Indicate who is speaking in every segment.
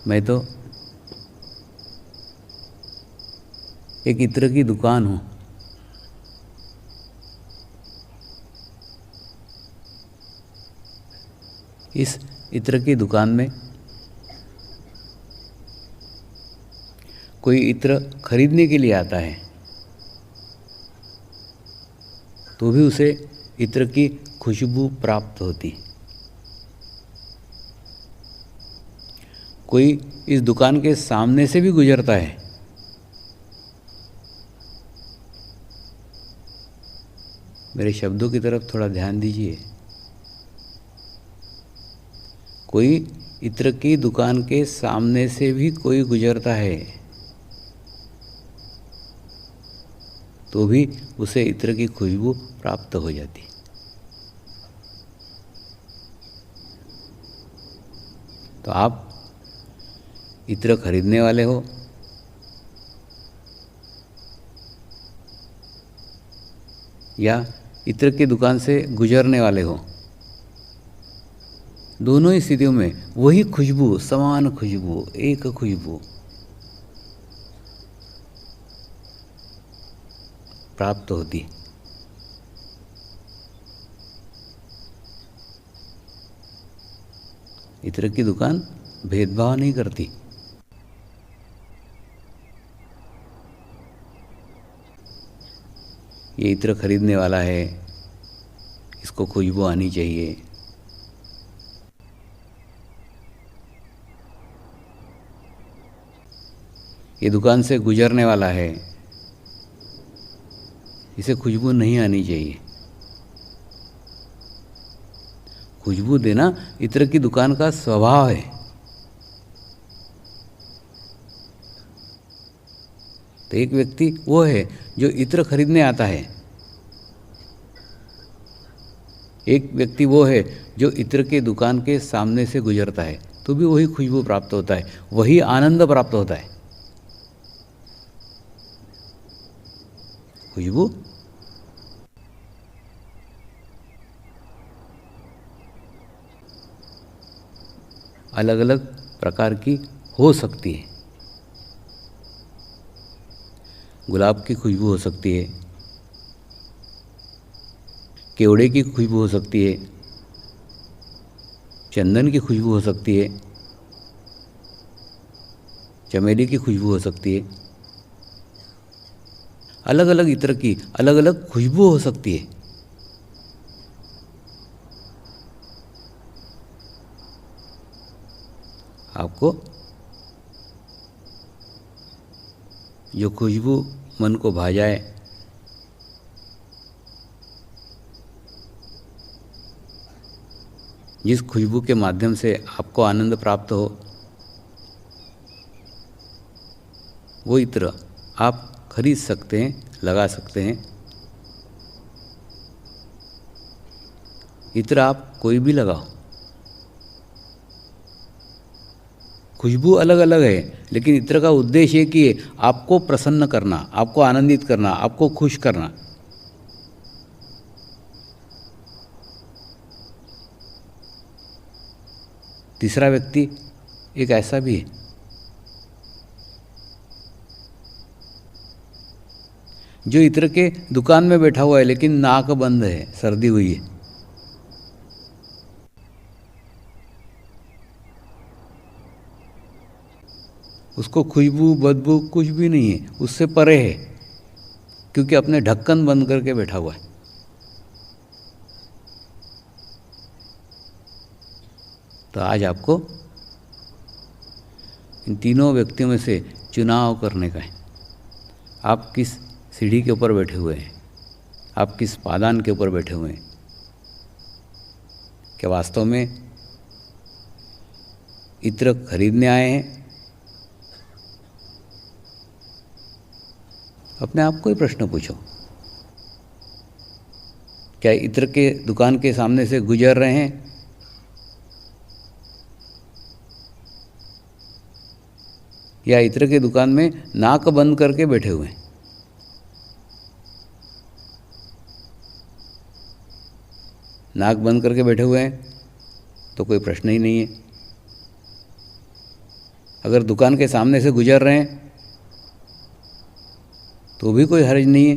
Speaker 1: मैं तो एक इत्र की दुकान हूँ। इस इत्र की दुकान में कोई इत्र खरीदने के लिए आता है तो भी उसे इत्र की खुशबू प्राप्त होती। कोई इस दुकान के सामने से भी गुजरता है मेरे शब्दों की तरफ थोड़ा ध्यान दीजिए। कोई इत्र की दुकान के सामने से भी कोई गुजरता है तो भी उसे इत्र की खुशबू प्राप्त हो जाती। तो आप इत्र खरीदने वाले हो या इत्र की दुकान से गुजरने वाले हो, दोनों ही स्थितियों में वही खुशबू, समान खुशबू, एक खुशबू प्राप्त होती। इत्र की दुकान भेदभाव नहीं करती। ये इत्र खरीदने वाला है, इसको खुशबू आनी चाहिए। ये दुकान से गुजरने वाला है, इसे खुशबू नहीं आनी चाहिए। खुशबू देना इत्र की दुकान का स्वभाव है। तो एक व्यक्ति वो है जो इत्र खरीदने आता है, एक व्यक्ति वो है जो इत्र के दुकान के सामने से गुजरता है तो भी वही खुशबू प्राप्त होता है, वही आनंद प्राप्त होता है। खुशबू अलग अलग प्रकार की हो सकती है। गुलाब की खुशबू हो सकती है, केवड़े की खुशबू हो सकती है, चंदन की खुशबू हो सकती है, चमेली की खुशबू हो सकती है। अलग अलग इत्र की अलग अलग खुशबू हो सकती है। आपको जो खुशबू मन को भा जाए, जिस खुशबू के माध्यम से आपको आनंद प्राप्त हो, वो इत्र आप खरीद सकते हैं, लगा सकते हैं। इत्र आप कोई भी लगाओ, खुशबू अलग अलग है, लेकिन इत्र का उद्देश्य एक ही है, आपको प्रसन्न करना, आपको आनंदित करना, आपको खुश करना। तीसरा व्यक्ति एक ऐसा भी है जो इत्र के दुकान में बैठा हुआ है लेकिन नाक बंद है, सर्दी हुई है। उसको खुशबू बदबू कुछ भी नहीं है, उससे परे है, क्योंकि अपने ढक्कन बंद करके बैठा हुआ है। तो आज आपको इन तीनों व्यक्तियों में से चुनाव करने का है। आप किस सीढ़ी के ऊपर बैठे हुए हैं, आप किस पादान के ऊपर बैठे हुए हैं। क्या वास्तव में इत्र खरीदने आए हैं? अपने आप को ही प्रश्न पूछो। क्या इत्र के दुकान के सामने से गुजर रहे हैं या इत्र के दुकान में नाक बंद करके बैठे हुए हैं? नाक बंद करके बैठे हुए हैं तो कोई प्रश्न ही नहीं है। अगर दुकान के सामने से गुजर रहे हैं तो भी कोई हर्ज नहीं है,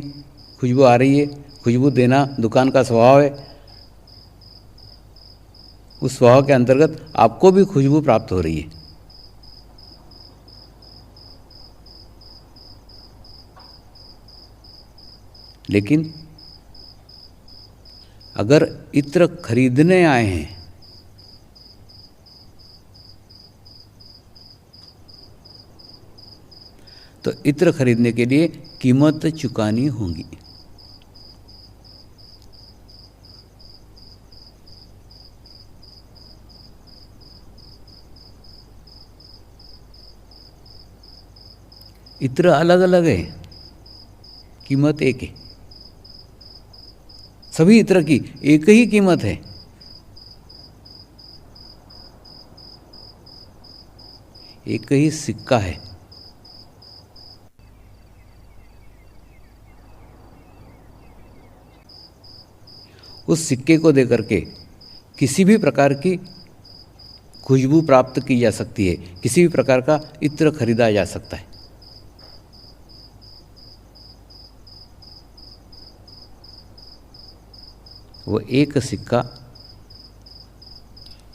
Speaker 1: खुशबू आ रही है। खुशबू देना दुकान का स्वभाव है। उस स्वभाव के अंतर्गत आपको भी खुशबू प्राप्त हो रही है। लेकिन अगर इत्र खरीदने आए हैं तो इत्र खरीदने के लिए कीमत चुकानी होगी। इत्र अलग अलग है, कीमत एक है। सभी इत्र की एक ही कीमत है। एक ही सिक्का है। उस सिक्के को देकर के किसी भी प्रकार की खुशबू प्राप्त की जा सकती है, किसी भी प्रकार का इत्र खरीदा जा सकता है। वो एक सिक्का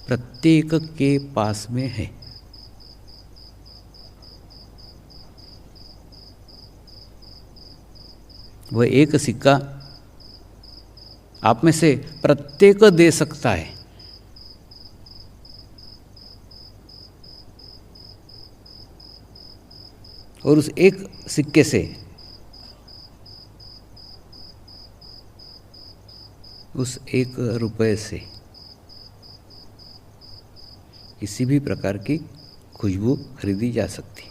Speaker 1: प्रत्येक के पास में है। वह एक सिक्का आप में से प्रत्येक दे सकता है। और उस एक सिक्के से उस 1 रुपये से किसी भी प्रकार की खुशबू खरीदी जा सकती।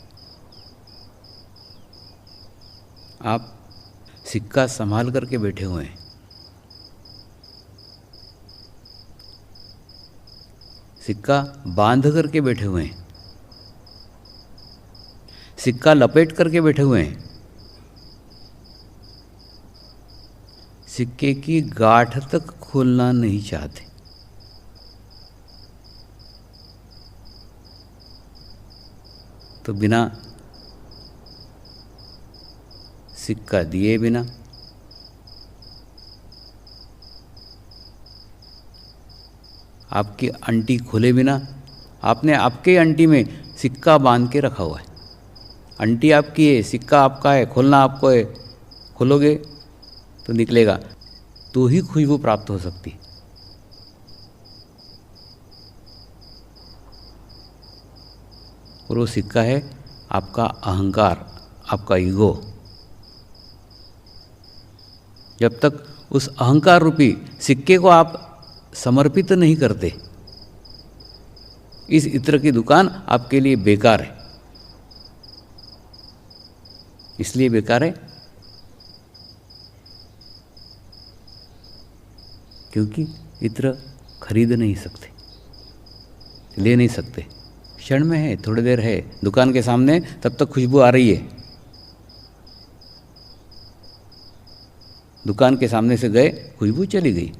Speaker 1: आप सिक्का संभाल करके बैठे हुए हैं। सिक्का बांध करके बैठे हुए हैं। सिक्का लपेट करके बैठे हुए हैं। सिक्के की गांठ तक खोलना नहीं चाहते। तो बिना सिक्का दिए बिना आपकी अंटी खोले बिना आपने आपके अंटी में सिक्का बांध के रखा हुआ है। अंटी आपकी है, सिक्का आपका है, खोलना आपको है। खोलोगे तो निकलेगा, तो ही खुशबू प्राप्त हो सकती है। और वो सिक्का है आपका अहंकार, आपका ईगो। जब तक उस अहंकार रूपी सिक्के को आप समर्पित नहीं करते, इस इत्र की दुकान आपके लिए बेकार है। इसलिए बेकार है क्योंकि इत्र खरीद नहीं सकते, ले नहीं सकते। क्षण में है, थोड़ी देर है दुकान के सामने, तब तक खुशबू आ रही है। दुकान के सामने से गए, खुशबू चली गई।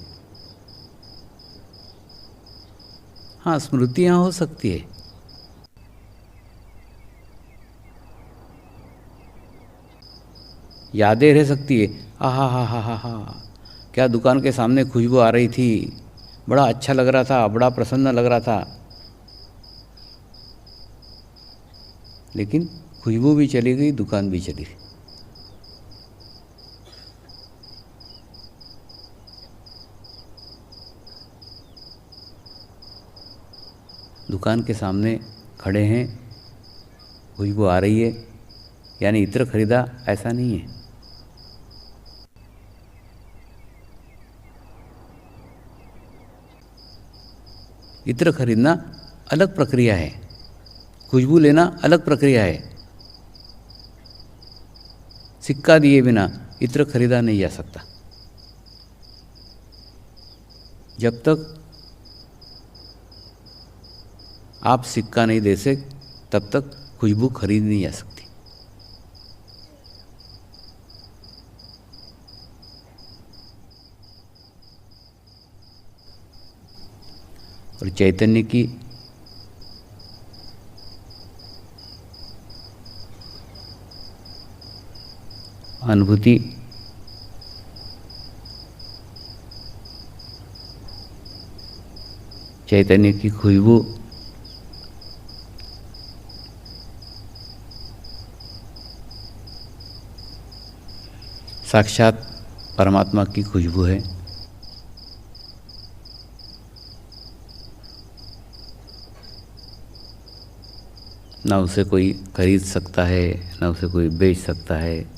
Speaker 1: हाँ, स्मृतियाँ हो सकती है। यादें रह सकती है। आहा हा हा हा हा, क्या दुकान के सामने खुशबू आ रही थी, बड़ा अच्छा लग रहा था, बड़ा प्रसन्न लग रहा था। लेकिन खुशबू भी चली गई, दुकान भी चली गई। दुकान के सामने खड़े हैं, खुशबू आ रही है, यानी इत्र खरीदा, ऐसा नहीं है। इत्र खरीदना अलग प्रक्रिया है, खुशबू लेना अलग प्रक्रिया है। सिक्का दिए बिना इत्र खरीदा नहीं जा सकता। जब तक आप सिक्का नहीं दे सकते, तब तक खुशबू खरीद नहीं जा सकती। और चैतन्य की अनुभूति चैतन्य की खुशबू साक्षात परमात्मा की खुशबू है। ना उसे कोई खरीद सकता है, ना उसे कोई बेच सकता है,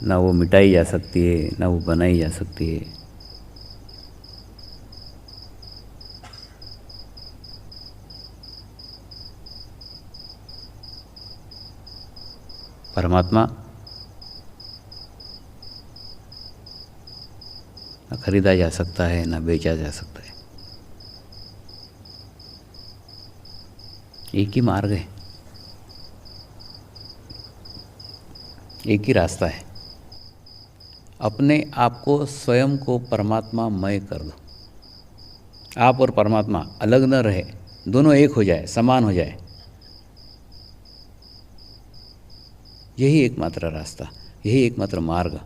Speaker 1: ना वो मिटाई जा सकती है, ना वो बनाई जा सकती है। परमात्मा ना खरीदा जा सकता है, ना बेचा जा सकता है। एक ही मार्ग है, एक ही रास्ता है। अपने आप को, स्वयं को परमात्मा मय कर दो। आप और परमात्मा अलग न रहे, दोनों एक हो जाए, समान हो जाए। यही एकमात्र रास्ता, यही एकमात्र मार्ग,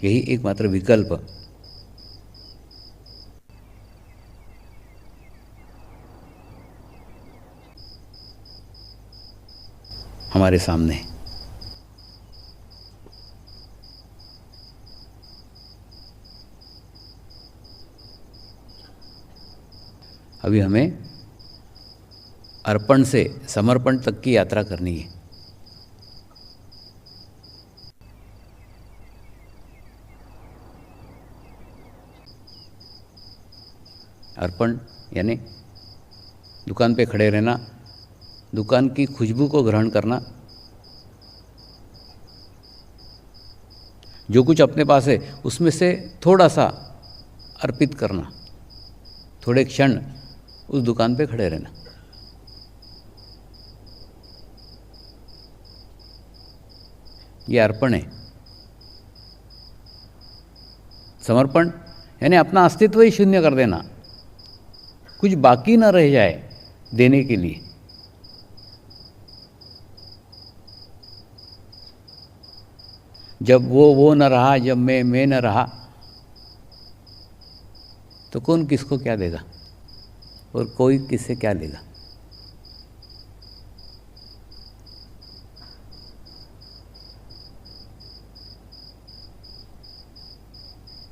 Speaker 1: यही एकमात्र विकल्प हमारे सामने है। अभी हमें अर्पण से समर्पण तक की यात्रा करनी है। अर्पण यानी दुकान पे खड़े रहना, दुकान की खुशबू को ग्रहण करना, जो कुछ अपने पास है उसमें से थोड़ा सा अर्पित करना, थोड़े क्षण उस दुकान पे खड़े रहना। ये अर्पण है। समर्पण यानी अपना अस्तित्व ही शून्य कर देना, कुछ बाकी न रह जाए देने के लिए। जब वो न रहा, जब मैं न रहा, तो कौन किसको क्या देगा और कोई किससे क्या लेगा।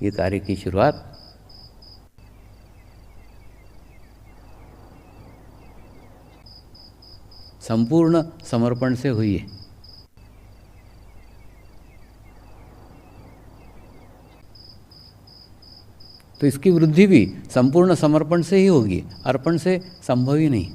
Speaker 1: ये कार्य की शुरुआत संपूर्ण समर्पण से हुई है। तो इसकी वृद्धि भी संपूर्ण समर्पण से ही होगी, अर्पण से संभव ही नहीं।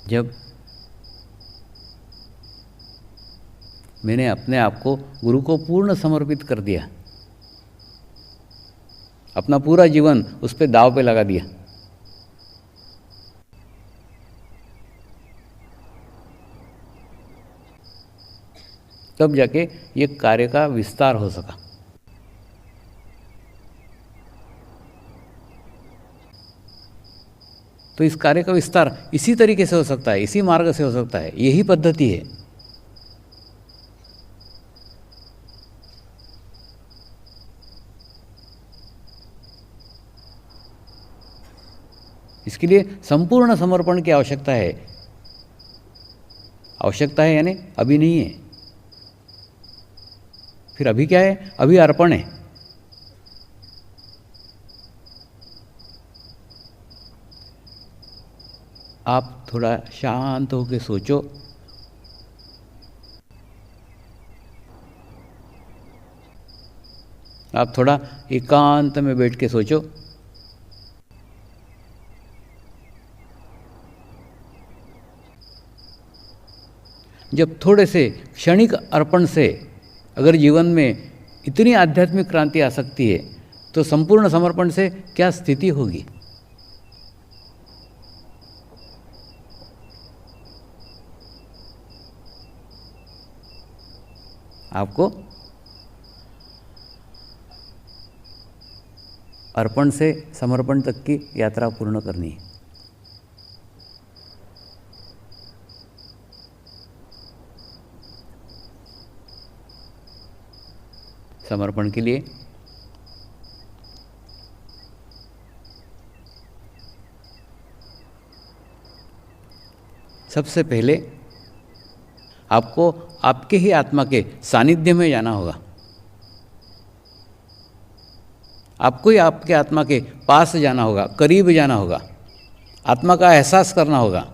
Speaker 1: जब मैंने अपने आप को गुरु को पूर्ण समर्पित कर दिया, अपना पूरा जीवन उस पे दाव पे लगा दिया, तब जाके ये कार्य का विस्तार हो सका। तो इस कार्य का विस्तार इसी तरीके से हो सकता है, इसी मार्ग से हो सकता है, यही पद्धति है। इसके लिए संपूर्ण समर्पण की आवश्यकता है। आवश्यकता है यानी अभी नहीं है। फिर अभी क्या है? अभी अर्पण है। आप थोड़ा शांत होकर सोचो, आप थोड़ा एकांत में बैठ के सोचो। जब थोड़े से क्षणिक अर्पण से अगर जीवन में इतनी आध्यात्मिक क्रांति आ सकती है, तो संपूर्ण समर्पण से क्या स्थिति होगी। आपको अर्पण से समर्पण तक की यात्रा पूर्ण करनी है। समर्पण के लिए सबसे पहले आपको आपके ही आत्मा के सानिध्य में जाना होगा। आपको ही आपके आत्मा के पास जाना होगा, करीब जाना होगा, आत्मा का एहसास करना होगा।